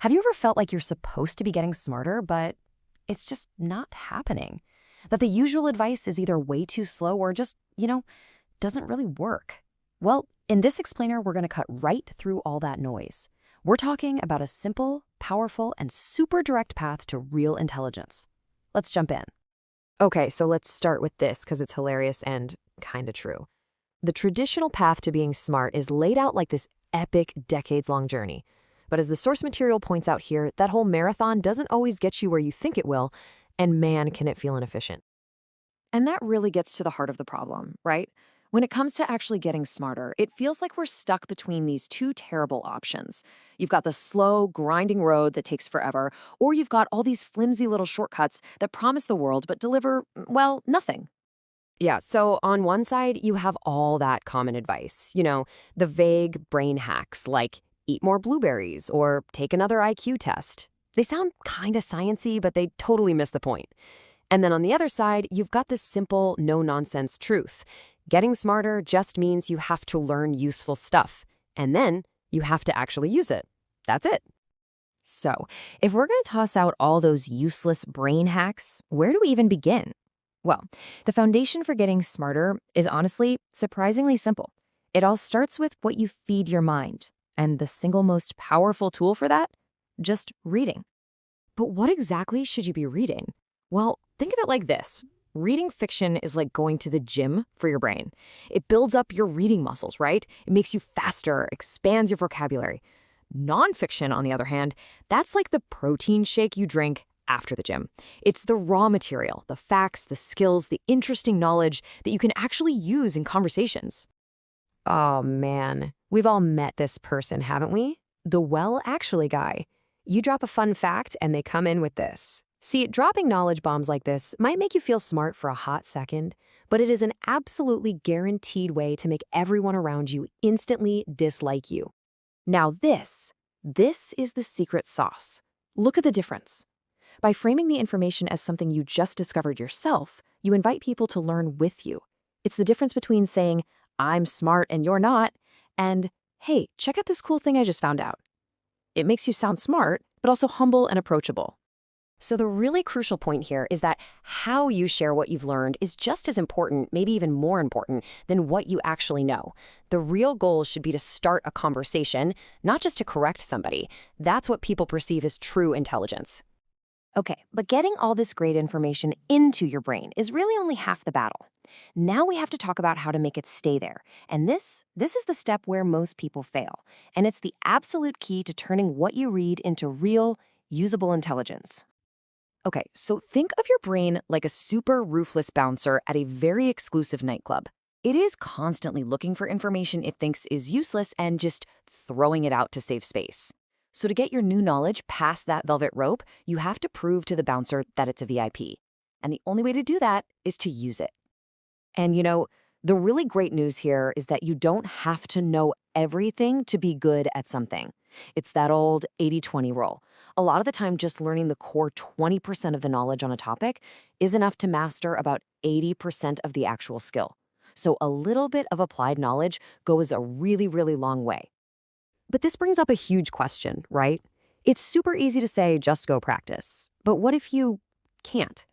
Have you ever felt like you're supposed to be getting smarter, but it's just not happening? That the usual advice is either way too slow or just, doesn't really work? Well, in this explainer, we're going to cut right through all that noise. We're talking about a simple, powerful, and super direct path to real intelligence. Let's jump in. Okay, so let's start with this because it's hilarious and kind of true. The traditional path to being smart is laid out like this epic, decades-long journey. But as the source material points out here, that whole marathon doesn't always get you where you think it will, and man, can it feel inefficient. And that really gets to the heart of the problem, right? When it comes to actually getting smarter, it feels like we're stuck between these two terrible options. You've got the slow, grinding road that takes forever, or you've got all these flimsy little shortcuts that promise the world but deliver, well, nothing. Yeah, so on one side, you have all that common advice, the vague brain hacks like eat more blueberries or take another IQ test. They sound kind of sciencey, but they totally miss the point. And then on the other side, you've got this simple, no-nonsense truth. Getting smarter just means you have to learn useful stuff, and then you have to actually use it. That's it. So, if we're going to toss out all those useless brain hacks, where do we even begin? Well, the foundation for getting smarter is honestly surprisingly simple. It all starts with what you feed your mind. And the single most powerful tool for that? Just reading. But what exactly should you be reading? Well, think of it like this. Reading fiction is like going to the gym for your brain. It builds up your reading muscles, right? It makes you faster, expands your vocabulary. Nonfiction, on the other hand, that's like the protein shake you drink after the gym. It's the raw material, the facts, the skills, the interesting knowledge that you can actually use in conversations. Oh man, we've all met this person, haven't we? The well actually guy. You drop a fun fact and they come in with this. See, dropping knowledge bombs like this might make you feel smart for a hot second, but it is an absolutely guaranteed way to make everyone around you instantly dislike you. Now this is the secret sauce. Look at the difference. By framing the information as something you just discovered yourself, you invite people to learn with you. It's the difference between saying, I'm smart and you're not, and, hey, check out this cool thing I just found out. It makes you sound smart, but also humble and approachable. So the really crucial point here is that how you share what you've learned is just as important, maybe even more important, than what you actually know. The real goal should be to start a conversation, not just to correct somebody. That's what people perceive as true intelligence. Okay, but getting all this great information into your brain is really only half the battle. Now we have to talk about how to make it stay there. And this is the step where most people fail. And it's the absolute key to turning what you read into real, usable intelligence. Okay, so think of your brain like a super ruthless bouncer at a very exclusive nightclub. It is constantly looking for information it thinks is useless and just throwing it out to save space. So to get your new knowledge past that velvet rope, you have to prove to the bouncer that it's a VIP. And the only way to do that is to use it. And the really great news here is that you don't have to know everything to be good at something. It's that old 80-20 rule. A lot of the time, just learning the core 20% of the knowledge on a topic is enough to master about 80% of the actual skill. So a little bit of applied knowledge goes a really, really long way. But this brings up a huge question, right? It's super easy to say, just go practice. But what if you can't?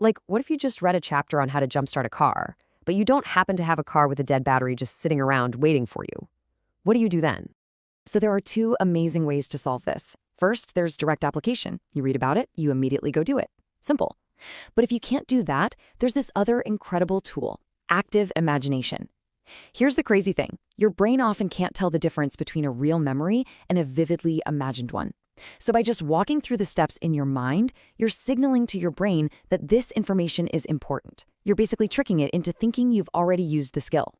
Like, what if you just read a chapter on how to jumpstart a car, but you don't happen to have a car with a dead battery just sitting around waiting for you? What do you do then? So there are two amazing ways to solve this. First, there's direct application. You read about it, you immediately go do it. Simple. But if you can't do that, there's this other incredible tool, active imagination. Here's the crazy thing. Your brain often can't tell the difference between a real memory and a vividly imagined one. So by just walking through the steps in your mind, you're signaling to your brain that this information is important. You're basically tricking it into thinking you've already used the skill.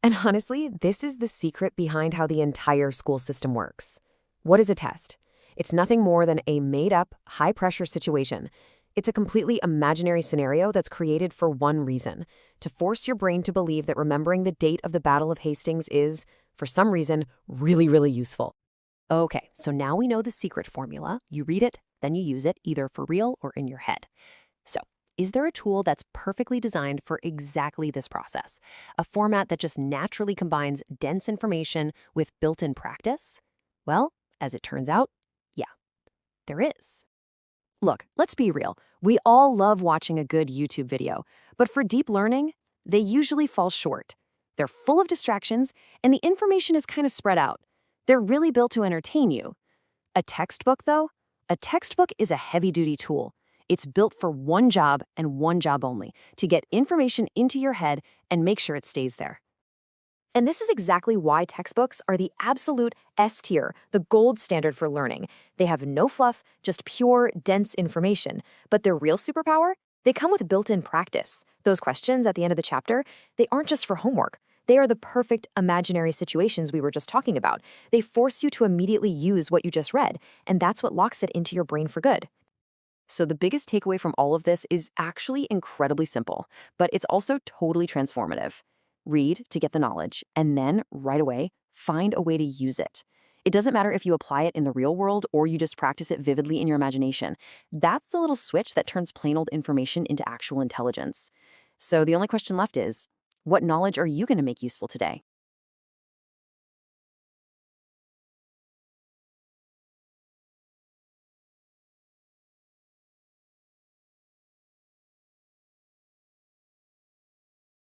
And honestly, this is the secret behind how the entire school system works. What is a test? It's nothing more than a made-up, high-pressure situation. It's a completely imaginary scenario that's created for one reason, to force your brain to believe that remembering the date of the Battle of Hastings is, for some reason, really, really useful. Okay, so now we know the secret formula. You read it, then you use it, either for real or in your head. So, is there a tool that's perfectly designed for exactly this process? A format that just naturally combines dense information with built-in practice? Well, as it turns out, yeah, there is. Look, let's be real. We all love watching a good YouTube video, but for deep learning, they usually fall short. They're full of distractions, and the information is kind of spread out. They're really built to entertain you. A textbook, though? A textbook is a heavy-duty tool. It's built for one job and one job only, to get information into your head and make sure it stays there. And this is exactly why textbooks are the absolute S tier, the gold standard for learning. They have no fluff, just pure, dense information. But their real superpower? They come with built-in practice. Those questions at the end of the chapter, they aren't just for homework. They are the perfect imaginary situations we were just talking about. They force you to immediately use what you just read, and that's what locks it into your brain for good. So the biggest takeaway from all of this is actually incredibly simple, but it's also totally transformative. Read to get the knowledge, and then, right away, find a way to use it. It doesn't matter if you apply it in the real world or you just practice it vividly in your imagination. That's the little switch that turns plain old information into actual intelligence. So the only question left is, what knowledge are you going to make useful today?